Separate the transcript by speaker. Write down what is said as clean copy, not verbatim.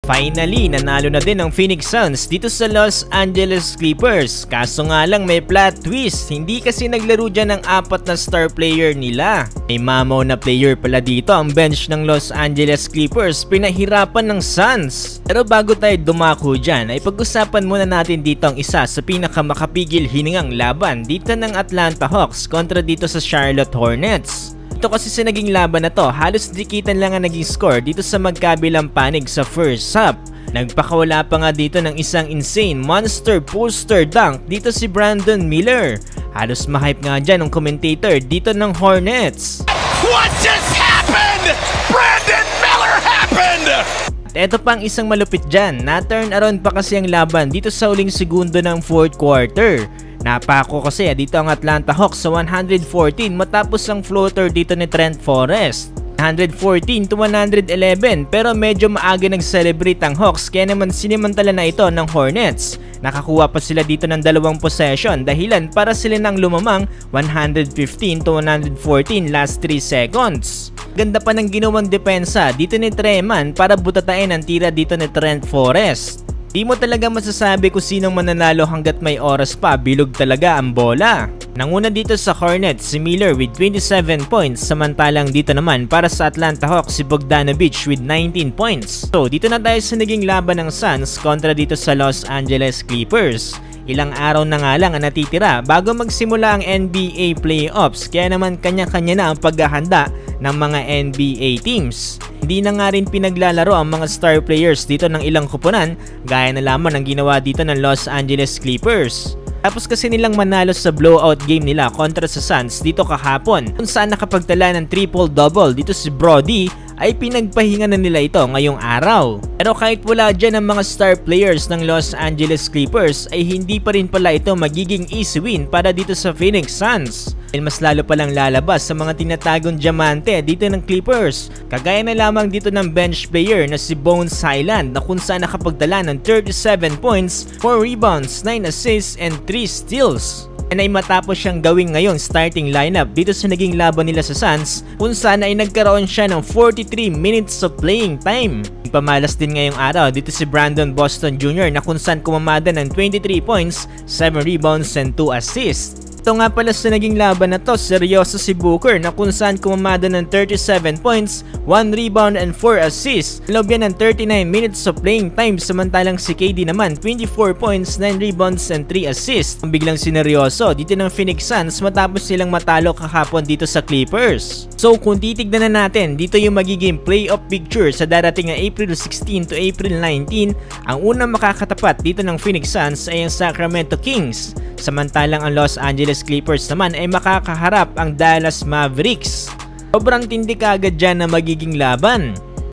Speaker 1: Finally, nanalo na din ang Phoenix Suns dito sa Los Angeles Clippers. Kaso nga lang may plot twist, hindi kasi naglaro dyan ng 4 na star player nila. May mamaw na player pala dito ang bench ng Los Angeles Clippers, pinahirapan ng Suns. Pero bago tayo dumako dyan, ay pag-usapan muna natin dito ang isa sa pinakamakapigil hiningang laban dito ng Atlanta Hawks kontra dito sa Charlotte Hornets. Ito kasi sa naging laban na to, halos dikitan lang ang naging score dito sa magkabilang panig sa first half. Nagpakawala pa nga dito ng isang insane monster poster dunk dito si Brandon Miller. Halos ma-hype nga dyan ang commentator dito ng Hornets.
Speaker 2: What just happened? Brandon Miller happened!
Speaker 1: At eto pang isang malupit dyan, na-turn around pa kasi ang laban dito sa uling segundo ng fourth quarter. Napako kasi dito ang Atlanta Hawks sa 114 matapos ang floater dito ni Trent Forrest. 114 to 111 pero medyo maaga nag-celebrate ang Hawks kaya naman sinimantala na ito ng Hornets. Nakakuha pa sila dito ng 2 possession dahilan para sila nang lumamang 115 to 114 last 3 seconds. Ganda pa ng ginawang depensa dito ni Treman para butatain ang tira dito ni Trent Forrest. Di mo talaga masasabi kung sinong mananalo hanggat may oras pa, bilog talaga ang bola. Nanguna dito sa Hornets si Miller with 27 points, samantalang dito naman para sa Atlanta Hawks si Bogdanovic with 19 points. So dito na tayo sa naging laban ng Suns kontra dito sa Los Angeles Clippers. Ilang araw na nga lang ang natitira bago magsimula ang NBA playoffs kaya naman kanya-kanya na ang paghahanda ng mga NBA teams. Hindi na nga rin pinaglalaro ang mga star players dito ng ilang kupunan gaya na lamang ang ginawa dito ng Los Angeles Clippers. Tapos kasi nilang manalo sa blowout game nila kontra sa Suns dito kahapon kung saan nakapagtala ng triple-double dito si Brody ay pinagpahinga na nila ito ngayong araw. Pero kahit wala dyan ang mga star players ng Los Angeles Clippers ay hindi pa rin pala ito magiging easy win para dito sa Phoenix Suns. Dahil mas lalo palang lalabas sa mga tinatagong diamante dito ng Clippers. Kagaya na lamang dito ng bench player na si Bones Hyland na kung saan nakapagdala ng 37 points, 4 rebounds, 9 assists, and 3 steals. Ay matapos siyang gawing ngayong starting lineup dito sa naging laban nila sa Suns kung saan ay nagkaroon siya ng 43 minutes of playing time. Pamalas din ngayong araw dito si Brandon Boston Jr. na kung saan kumamada ng 23 points, 7 rebounds, and 2 assists. Ito nga pala sa naging laban na to, seryoso si Booker na kung saan kumamada ng 37 points, 1 rebound and 4 assists. Loob yan ng 39 minutes of playing time samantalang si KD naman 24 points, 9 rebounds and 3 assists. Ang biglang sineryoso dito ng Phoenix Suns matapos silang matalo kahapon dito sa Clippers. So kung titignan na natin, dito yung magiging playoff picture sa darating na April 16 to April 19, ang unang makakatapat dito ng Phoenix Suns ay ang Sacramento Kings. Samantalang ang Los Angeles Clippers naman ay makakaharap ang Dallas Mavericks. Sobrang tindi kaagad dyan na magiging laban.